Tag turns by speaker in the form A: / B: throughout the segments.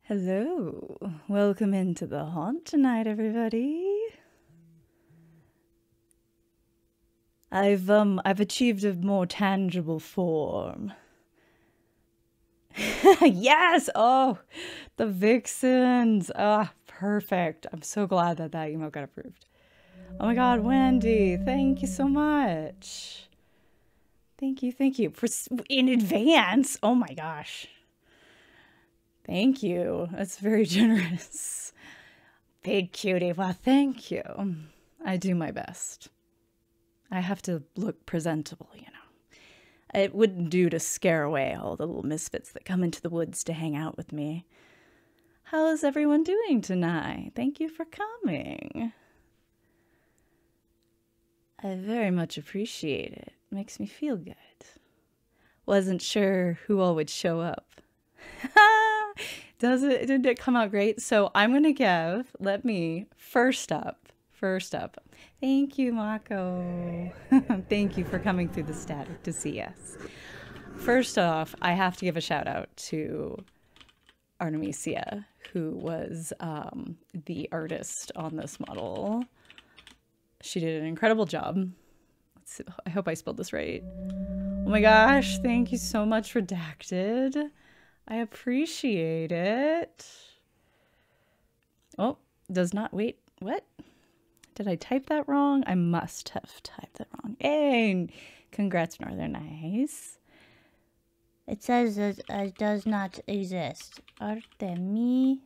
A: Hello, welcome into the haunt tonight, everybody. I've achieved a more tangible form. Yes! Oh, the vixens! Ah, perfect. I'm so glad that that emote got approved. Oh my god, Wendy, thank you so much. Thank you for in advance. Oh my gosh. Thank you. That's very generous. Big cutie. Well, thank you. I do my best. I have to look presentable, you know. It wouldn't do to scare away all the little misfits that come into the woods to hang out with me. How is everyone doing tonight? Thank you for coming. I very much appreciate it. Makes me feel good. Wasn't sure who all would show up. Did it come out great? So I'm going to give, first up. Thank you, Mako. Thank you for coming through the static to see us. First off, I have to give a shout out to Artemisia, who was the artist on this model. She did an incredible job. I hope I spelled this right. Oh my gosh, thank you so much, Redacted. I appreciate it. Oh, does not, wait, what? Did I type that wrong? I must have typed that wrong. Hey, congrats, Northern Ice.
B: It says it does not exist. Artemisia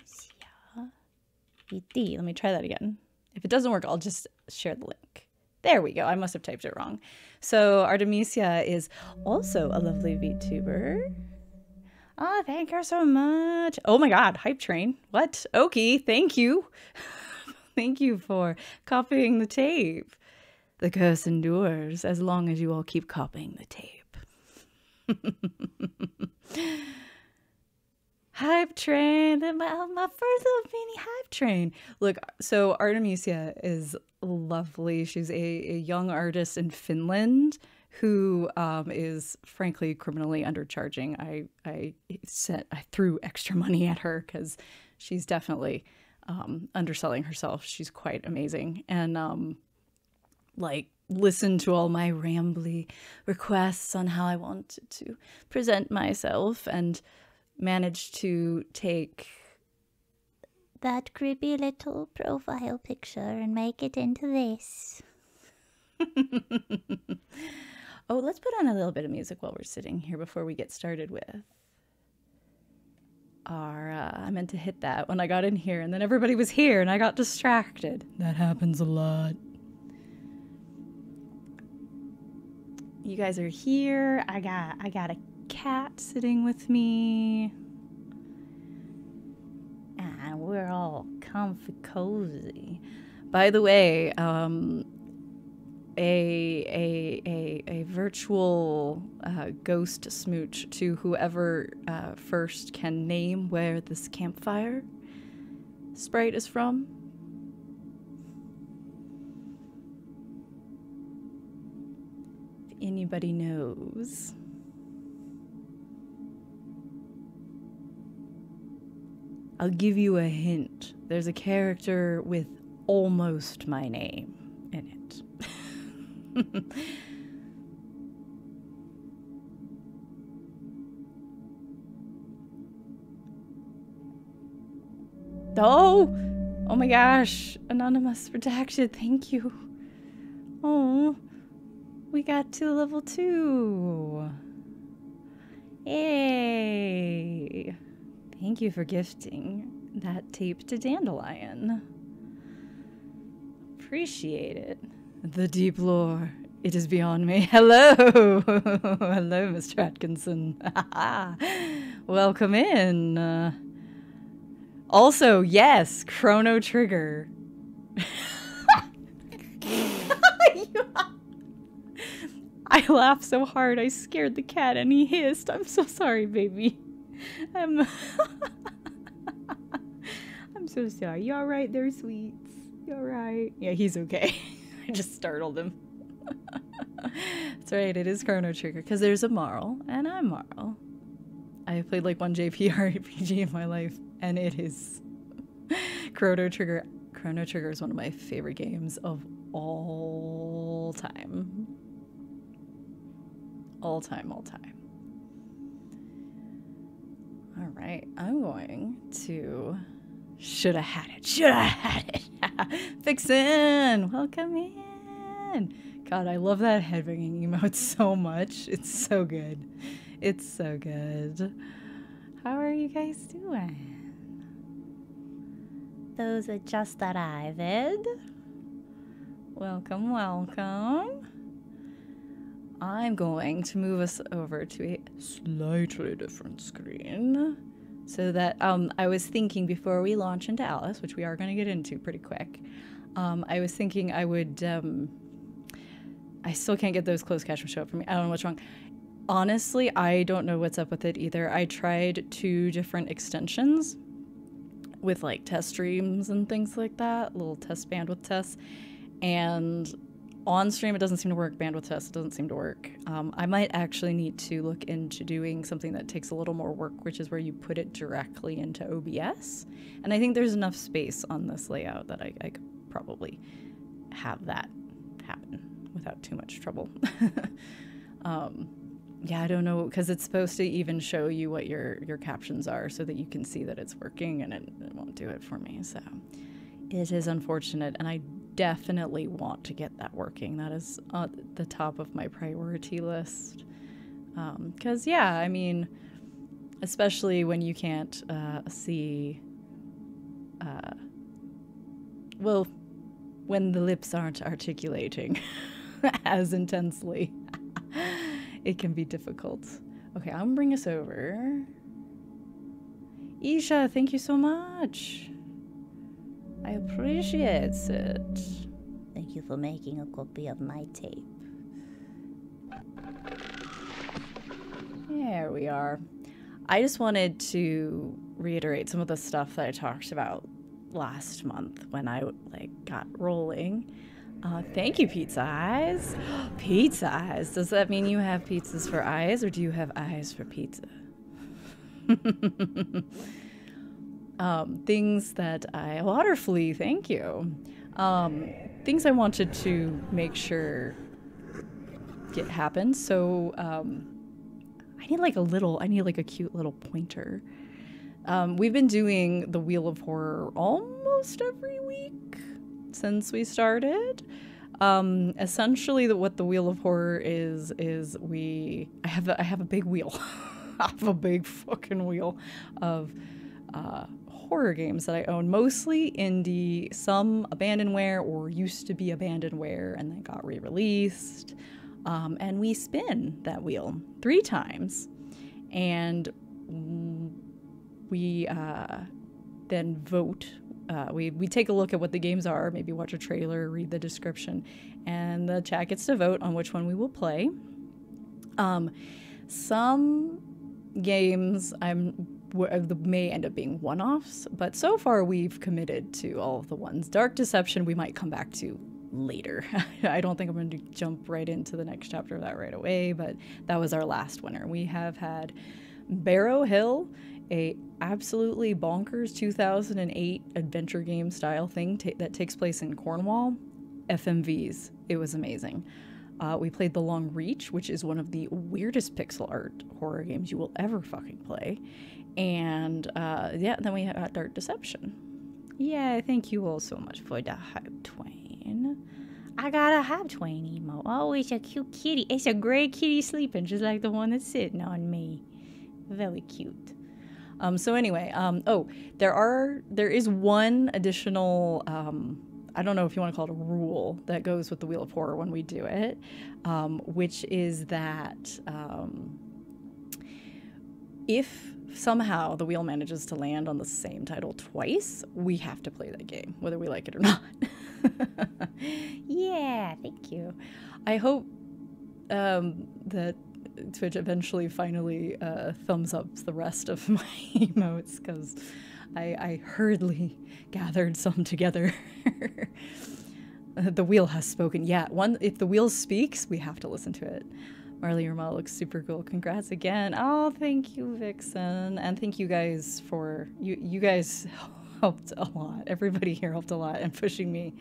A: VT. Let me try that again. If it doesn't work, I'll just share the link. There we go. I must have typed it wrong. So Artemisia is also a lovely VTuber. Oh, thank her so much. Oh my god, hype train. What? Okie, thank you. Thank you for copying the tape. The curse endures as long as you all keep copying the tape. Hype train, my first little mini hype train. Look, so Artemisia is lovely. She's a young artist in Finland who is frankly criminally undercharging. I threw extra money at her because she's definitely underselling herself. She's quite amazing, and like listen to all my rambly requests on how I wanted to present myself, and managed to take
B: that creepy little profile picture and make it into this.
A: Oh, let's put on a little bit of music while we're sitting here before we get started with our, I meant to hit that when I got in here and then everybody was here and I got distracted. That happens a lot. You guys are here. I got a cat sitting with me. And we're all comfy cozy. By the way, a virtual ghost smooch to whoever first can name where this campfire sprite is from. If anybody knows. I'll give you a hint. There's a character with almost my name in it. Oh my gosh, anonymous redacted, thank you. Oh, we got to level 2. Yay. Thank you for gifting that tape to Dandelion. Appreciate it. The deep lore. It is beyond me. Hello. Hello, Mr. Atkinson. Welcome in. Also, yes, Chrono Trigger. I laughed so hard I scared the cat and he hissed. I'm so sorry, baby. I'm so sorry. You alright there, sweets? You alright? Yeah, he's okay. I just startled him. That's right, it is Chrono Trigger, because there's a Marl, and I'm Marl. I have played like one JRPG in my life. And it is Chrono Trigger. Chrono Trigger is one of my favorite games of all time. All time. All right, I'm going to... Should have had it. Vixen, welcome in. God, I love that headbanging emote so much. It's so good. It's so good. How are you guys doing? Those that just arrived. Welcome, welcome. I'm going to move us over to a slightly different screen so that I was thinking before we launch into Alice, which we are going to get into pretty quick, I was thinking I would, I still can't get those closed captions to show up for me. I don't know what's wrong. Honestly, I don't know what's up with it either. I tried 2 different extensions with like test streams and things like that, little test bandwidth tests, and on stream, it doesn't seem to work. Bandwidth test, it doesn't seem to work. I might actually need to look into doing something that takes a little more work, which is where you put it directly into OBS. And I think there's enough space on this layout that I could probably have that happen without too much trouble. Yeah, I don't know, because it's supposed to even show you what your captions are so that you can see that it's working, and it won't do it for me. So it is unfortunate, and I definitely want to get that working. That is at the top of my priority list. Because, yeah, I mean, especially when you can't see, well, when the lips aren't articulating as intensely, it can be difficult. Okay, I'm gonna bring us over. Isha, thank you so much. I appreciate it.
B: Thank you for making a copy of my tape.
A: There we are. I just wanted to reiterate some of the stuff that I talked about last month when I got rolling. Thank you, Pizza Eyes. Pizza Eyes. Does that mean you have pizzas for eyes, or do you have eyes for pizza? Things that I... Waterflea, thank you. Things I wanted to make sure get happen. So, I need like a cute little pointer. We've been doing the Wheel of Horror almost every week since we started. Essentially what the Wheel of Horror is I have a big wheel. I have a big fucking wheel of horror games that I own, mostly indie, some abandonware or used to be abandonware and then got re-released. And we spin that wheel 3 times, and we then vote. We take a look at what the games are, maybe watch a trailer, read the description, and the chat gets to vote on which one we will play. Some games may end up being one-offs, but so far we've committed to all of the ones. Dark Deception we might come back to later. I don't think I'm going to jump right into the next chapter of that right away, but that was our last winner. We have had Barrow Hill, a absolutely bonkers 2008 adventure game style thing that takes place in Cornwall. FMVs. It was amazing. We played The Long Reach, which is one of the weirdest pixel art horror games you will ever fucking play. And yeah, then we had Dark Deception. Yeah, thank you all so much for the hype twain. I got a hype twain emo. Oh, it's a cute kitty. It's a gray kitty sleeping, just like the one that's sitting on me. Very cute. So anyway, oh, there is one additional, I don't know if you want to call it a rule that goes with the Wheel of Horror when we do it, which is that if somehow the wheel manages to land on the same title twice, we have to play that game, whether we like it or not. Yeah, thank you. I hope that Twitch eventually finally thumbs up the rest of my emotes, because I hurriedly gathered some together. The wheel has spoken. Yeah, if the wheel speaks, we have to listen to it. Marley, your model looks super cool. Congrats again. Oh, thank you, Vixen. And thank you guys for, you guys helped a lot. Everybody here helped a lot and pushing me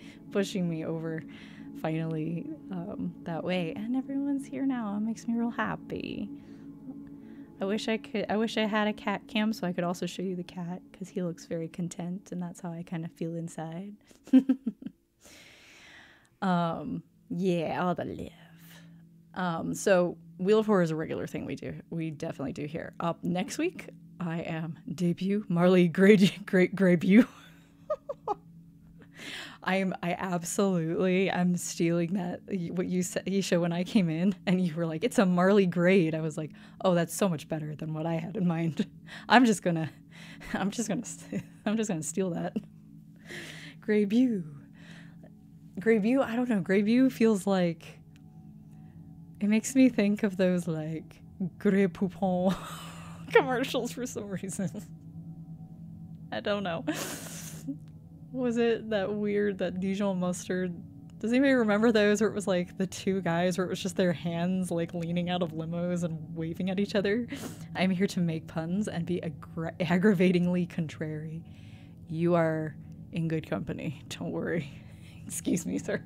A: over finally that way. And everyone's here now. It makes me real happy. I wish I had a cat cam so I could also show you the cat, because he looks very content and that's how I kind of feel inside. Yeah, all the live. So Wheel of Horror is a regular thing we definitely do here. Up next week, I am debut Marley Graybew. I'm stealing that, what you said, Isha, when I came in and you were like, it's a Marley grade. I was like, oh, that's so much better than what I had in mind. I'm just gonna steal that. Graybew, I don't know. Graybew feels like, it makes me think of those like Grey Poupon commercials for some reason. I don't know. Was it that weird, that Dijon mustard? Does anybody remember those where it was like the two guys where it was just their hands like leaning out of limos and waving at each other? I'm here to make puns and be aggravatingly contrary. You are in good company. Don't worry. Excuse me, sir.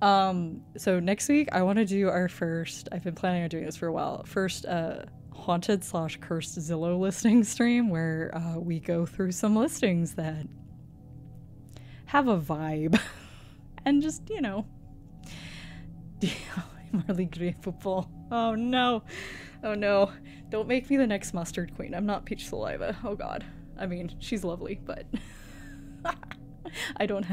A: So next week I want to do our first, I've been planning on doing this for a while, first haunted/cursed Zillow listing stream where we go through some listings that have a vibe and just, you know, Marley Grey football. Oh no, don't make me the next mustard queen. I'm not Peach Saliva. Oh god. I mean, she's lovely, but I don't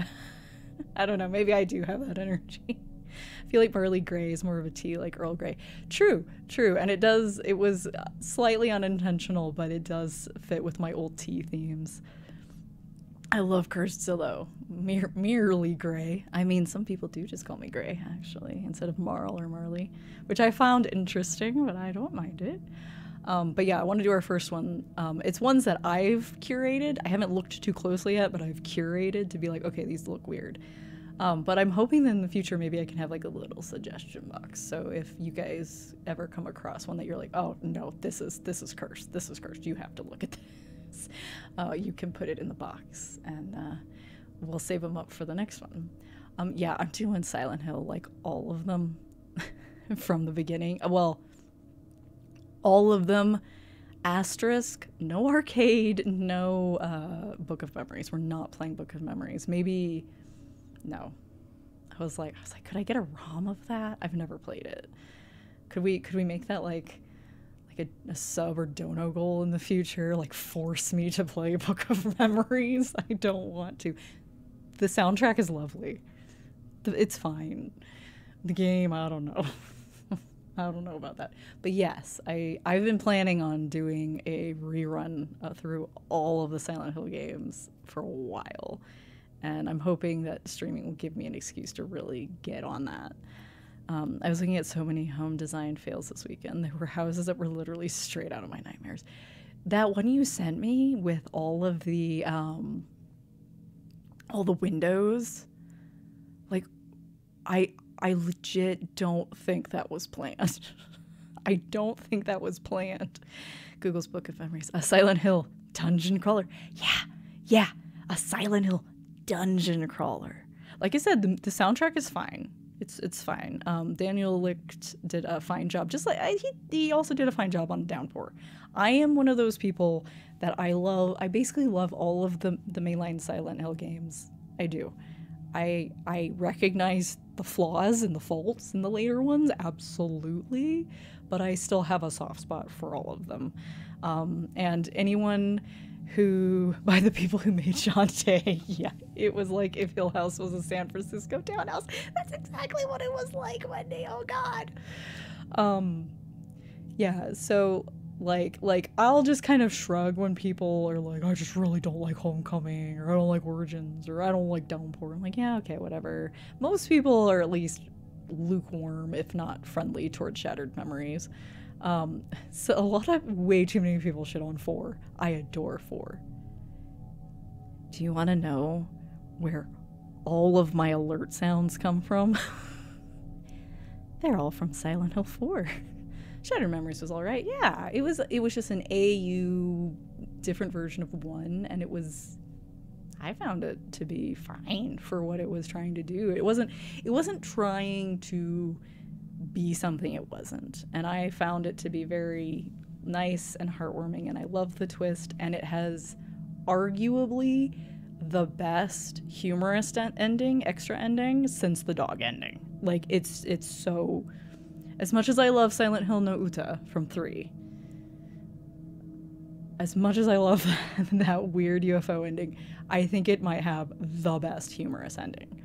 A: know, maybe I do have that energy. I feel like Marley Grey is more of a tea, like Earl Grey. True, and it was slightly unintentional, but it does fit with my old tea themes. I love Cursed Zillow. Merely Grey. I mean, some people do just call me Grey, actually, instead of Marl or Marley, which I found interesting, but I don't mind it. But yeah, I want to do our first one. It's ones that I've curated. I haven't looked too closely yet, but I've curated to be like, okay, these look weird. But I'm hoping that in the future, maybe I can have like a little suggestion box. So if you guys ever come across one that you're like, oh no, this is cursed, you have to look at this. You can put it in the box and we'll save them up for the next one. Yeah, I'm doing Silent Hill, like all of them from the beginning. Well, all of them, asterisk, no arcade, no Book of Memories. We're not playing Book of Memories. Maybe, no. I was like, could I get a ROM of that? I've never played it. Could we make that like a sub or dono goal in the future? Like force me to play Book of Memories? I don't want to. The soundtrack is lovely. It's fine. The game, I don't know. I don't know about that. But yes, I've been planning on doing a rerun through all of the Silent Hill games for a while. And I'm hoping that streaming will give me an excuse to really get on that. I was looking at so many home design fails this weekend. There were houses that were literally straight out of my nightmares. That one you sent me with all of the windows, like I legit don't think that was planned. I don't think that was planned. Google's Book of Memories. A Silent Hill dungeon crawler. Yeah. A Silent Hill dungeon crawler. Like I said, the soundtrack is fine. It's fine. Daniel Licht did a fine job. Just like he also did a fine job on Downpour. I am one of those people that I basically love all of the mainline Silent Hill games. I do. I recognize the flaws and the faults in the later ones, absolutely, but I still have a soft spot for all of them. And anyone who, by the people who made Shantae, yeah, it was like if Hill House was a San Francisco townhouse. That's exactly what it was like, Wendy. Oh God. Yeah, so like I'll just kind of shrug when people are like, I just really don't like Homecoming, or I don't like Origins, or I don't like Downpour. I'm like, yeah, okay, whatever. Most people are at least lukewarm, if not friendly, towards Shattered Memories. So way too many people shit on 4. I adore 4. Do you want to know where all of my alert sounds come from? They're all from Silent Hill 4. Shattered Memories was all right. Yeah, it was just an AU different version of 1, and I found it to be fine for what it was trying to do. It wasn't trying to be something it wasn't, and I found it to be very nice and heartwarming, and I love the twist, and it has arguably the best humorous extra ending since the dog ending. Like, it's so, as much as I love Silent Hill no Uta from 3, as much as I love that weird UFO ending, I think it might have the best humorous ending.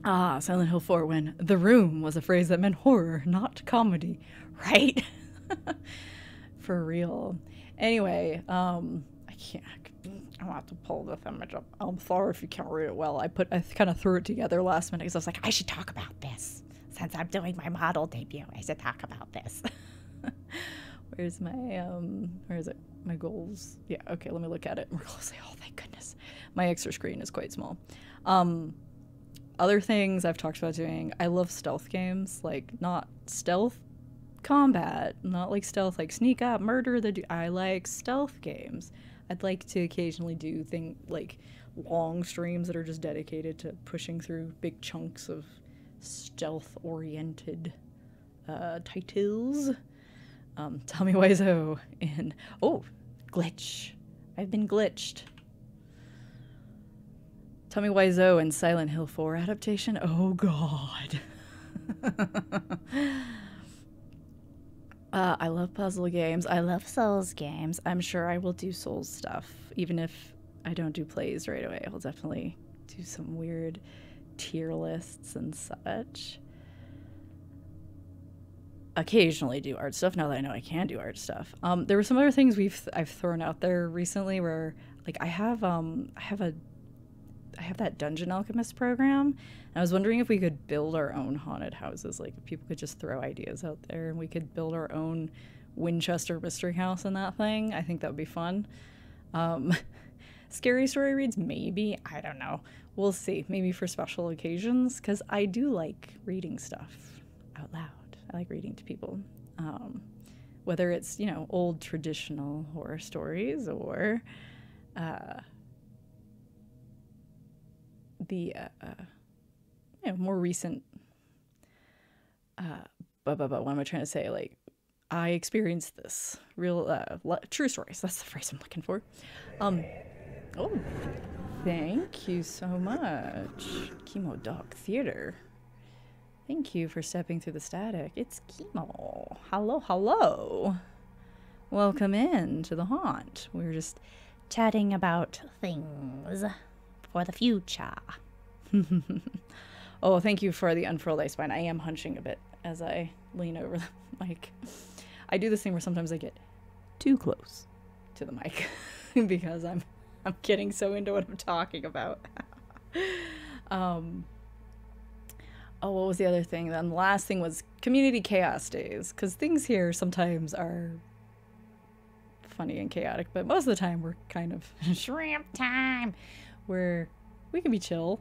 A: Silent Hill 4, when the room was a phrase that meant horror, not comedy, right? For real. Anyway, I can't, I'll have to pull this image up. I'm sorry if you can't read it well. I kind of threw it together last minute because I was like, I should talk about this. Since I'm doing my model debut, I should talk about this. Where's my, where is it? My goals. Yeah, okay, let me look at it more closely. Oh, thank goodness. My extra screen is quite small. Other things I've talked about doing, I love stealth games, like not stealth combat, not like stealth like sneak up, murder I like stealth games. I'd like to occasionally do like long streams that are just dedicated to pushing through big chunks of stealth-oriented titles. Tell me Wiseau in glitch. I've been glitched. Tell me Wiseau in Silent Hill 4 adaptation. Oh god. I love puzzle games. I love Souls games. I'm sure I will do Souls stuff, even if I don't do plays right away. I'll definitely do some weird tier lists and such. Occasionally do art stuff now that I know I can do art stuff. There were some other things I've thrown out there recently where, like, I have that Dungeon Alchemist program, and I was wondering if we could build our own haunted houses. Like, if people could just throw ideas out there and we could build our own Winchester mystery house in that thing. I think that would be fun. Scary story reads, maybe. I don't know. We'll see. Maybe for special occasions, because I do like reading stuff out loud. I like reading to people. Whether it's, old traditional horror stories or the more recent what am I trying to say, like, I experienced this real true stories. That's the phrase I'm looking for. Thank you so much, Chemo Dog Theater. Thank you for stepping through the static. It's Chemo. Hello. Welcome in to the haunt. We're just chatting about things for the future. Oh, thank you for the unfurled ice spine. I am hunching a bit as I lean over the mic. I do this thing where sometimes I get too close to the mic because I'm getting so into what I'm talking about. What was the other thing? Then the last thing was community chaos days, because things here sometimes are funny and chaotic, but most of the time we're kind of shrimp time, where we can be chill,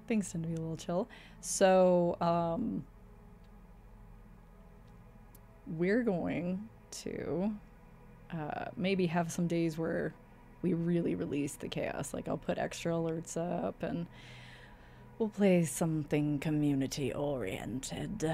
A: things tend to be a little chill. So we're going to maybe have some days where we really release the chaos. Like, I'll put extra alerts up and we'll play something community oriented.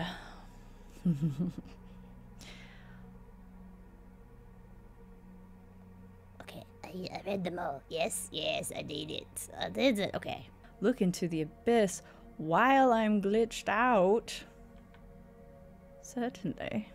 B: Okay, I read them all. Yes, I did it. I did it. Okay.
A: Look into the abyss while I'm glitched out. Certainly.